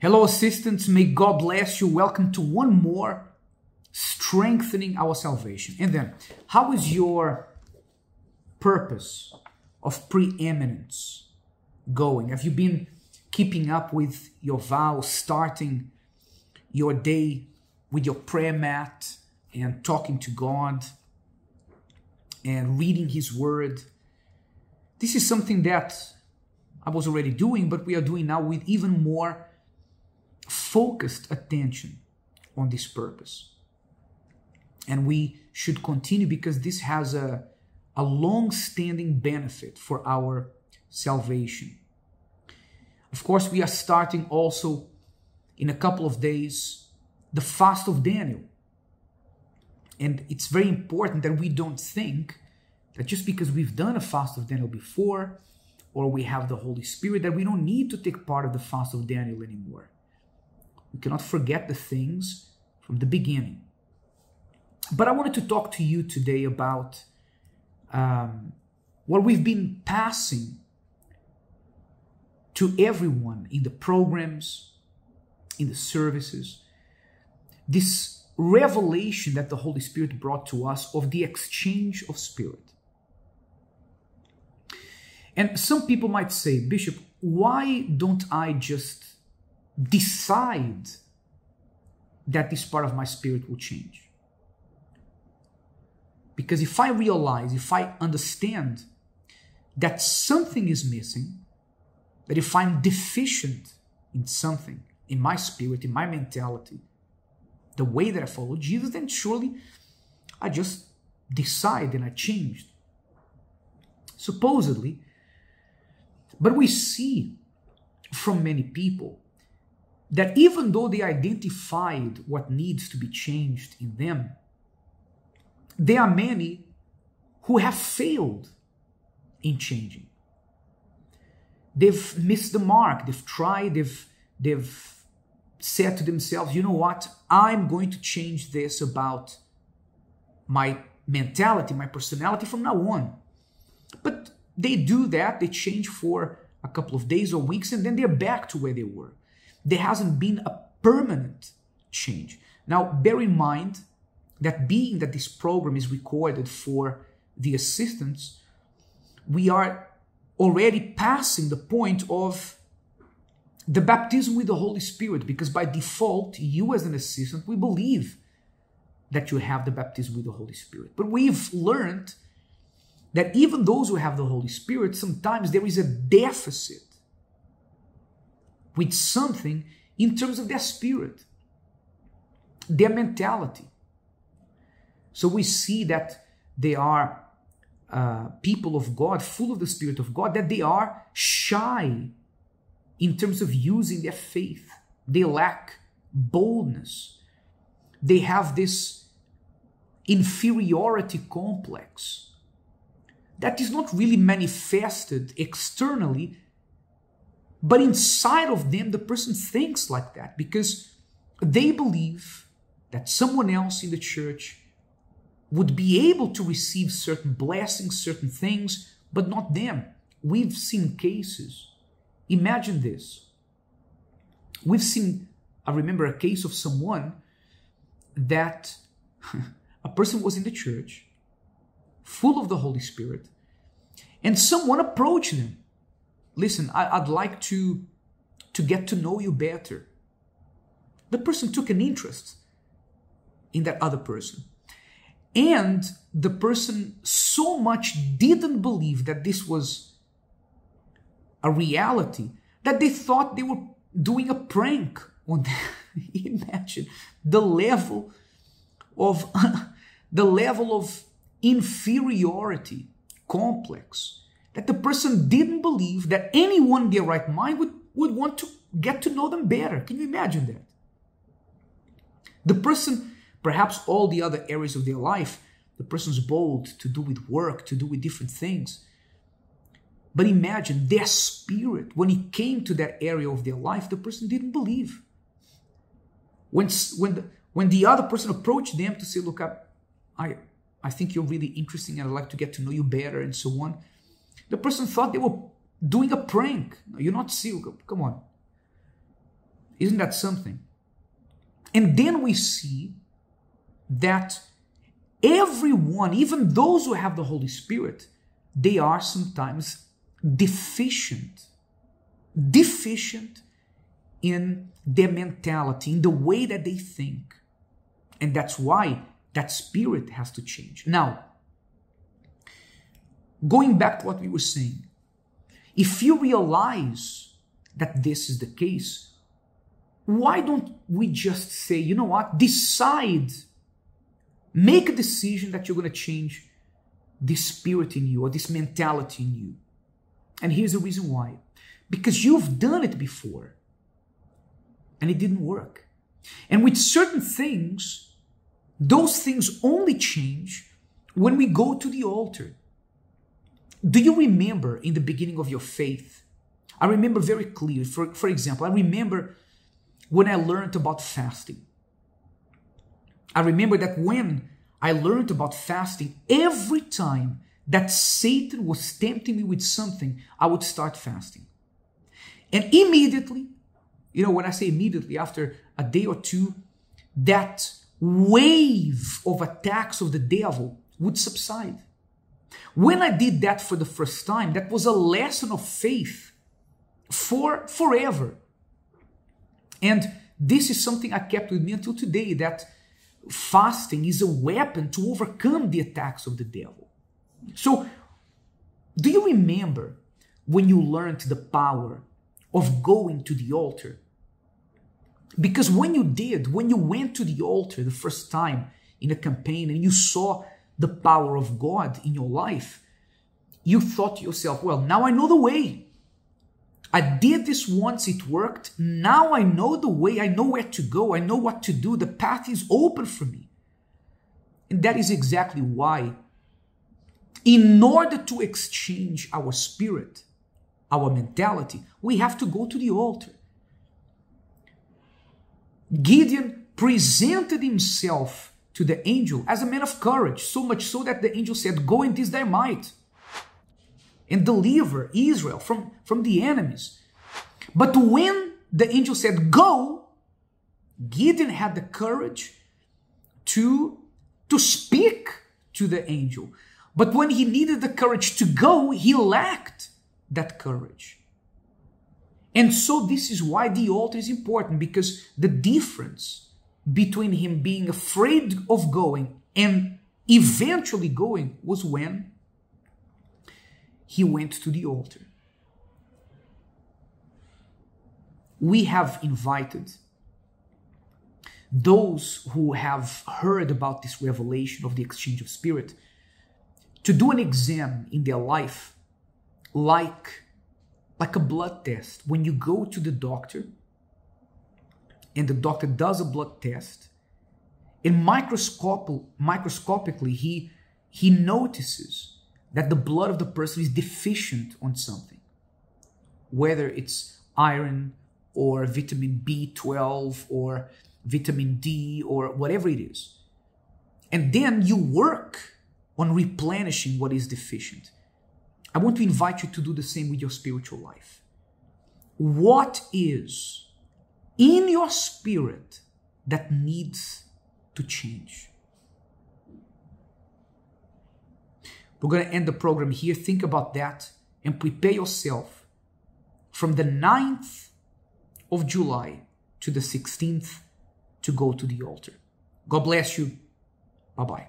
Hello, assistants. May God bless you. Welcome to one more strengthening our salvation. And then, how is your purpose of preeminence going? Have you been keeping up with your vows, starting your day with your prayer mat and talking to God and reading His Word? This is something that I was already doing, but we are doing now with even more focused attention on this purpose. And we should continue because this has a long-standing benefit for our salvation. Of course, we are starting also in a couple of days the fast of Daniel. And it's very important that we don't think that just because we've done a fast of Daniel before, or we have the Holy Spirit, that we don't need to take part of the fast of Daniel anymore. We cannot forget the things from the beginning. But I wanted to talk to you today about what we've been passing to everyone in the programs, in the services. This revelation that the Holy Spirit brought to us of the exchange of spirit. And some people might say, Bishop, why don't I just decide that this part of my spirit will change? Because if I realize, if I understand that something is missing, that if I'm deficient in something, in my spirit, in my mentality, the way that I follow Jesus, then surely I just decide and I changed. Supposedly. But we see from many people that even though they identified what needs to be changed in them, there are many who have failed in changing. They've missed the mark. They've tried, they've said to themselves, you know what, I'm going to change this about my mentality, my personality from now on. But they do that, they change for a couple of days or weeks, and then they're back to where they were. There hasn't been a permanent change. Now, bear in mind that being that this program is recorded for the assistants, we are already passing the point of the baptism with the Holy Spirit, because by default, you as an assistant, we believe that you have the baptism with the Holy Spirit. But we've learned that even those who have the Holy Spirit, sometimes there is a deficit with something in terms of their spirit, their mentality. So we see that they are people of God, full of the Spirit of God, that they are shy in terms of using their faith. They lack boldness. They have this inferiority complex that is not really manifested externally, but inside of them, the person thinks like that because they believe that someone else in the church would be able to receive certain blessings, certain things, but not them. We've seen cases. Imagine this. I remember a case of someone that a person was in the church, full of the Holy Spirit, and someone approached them. Listen, I'd like to get to know you better. The person took an interest in that other person. And the person so much didn't believe that this was a reality that they thought they were doing a prank on them. Imagine the level of inferiority complex, that the person didn't believe that anyone in their right mind would want to get to know them better. Can you imagine that? The person, perhaps all the other areas of their life, the person's bold to do with work, to do with different things. But imagine their spirit, when it came to that area of their life, the person didn't believe. When the other person approached them to say, look, I think you're really interesting and I'd like to get to know you better and so on, the person thought they were doing a prank. You're not serious. Come on. Isn't that something? And then we see that everyone, even those who have the Holy Spirit, they are sometimes deficient in their mentality, in the way that they think. And that's why that spirit has to change. Now, going back to what we were saying, if you realize that this is the case, why don't we just say, you know what, decide, make a decision that you're going to change this spirit in you or this mentality in you. And here's the reason why. Because you've done it before and it didn't work. And with certain things, those things only change when we go to the altar. Do you remember in the beginning of your faith? I remember very clearly, for example, I remember when I learned about fasting. I remember that when I learned about fasting, every time that Satan was tempting me with something, I would start fasting. And immediately, when I say immediately, after a day or two, that wave of attacks of the devil would subside. When I did that for the first time, that was a lesson of faith for forever. And this is something I kept with me until today, that fasting is a weapon to overcome the attacks of the devil. So, do you remember when you learned the power of going to the altar? Because when you went to the altar the first time in a campaign and you saw the power of God in your life, you thought to yourself, well, now I know the way. I did this once, it worked. Now I know the way, I know where to go, I know what to do, the path is open for me. And that is exactly why, in order to exchange our spirit, our mentality, we have to go to the altar. Gideon presented himself to the angel as a man of courage, so much so that the angel said, go in this thy might and deliver Israel from the enemies. But when the angel said, go, Gideon had the courage to speak to the angel. But when he needed the courage to go, he lacked that courage. And so this is why the altar is important, because the difference between him being afraid of going and eventually going was when he went to the altar. We have invited those who have heard about this revelation of the exchange of spirit to do an exam in their life, like a blood test. When you go to the doctor and the doctor does a blood test, and microscopically he notices that the blood of the person is deficient on something, whether it's iron or vitamin B12 or vitamin D or whatever it is. And then you work on replenishing what is deficient. I want to invite you to do the same with your spiritual life. What is in your spirit that needs to change? We're going to end the program here. Think about that and prepare yourself from the 9th of July to the 16th to go to the altar. God bless you. Bye-bye.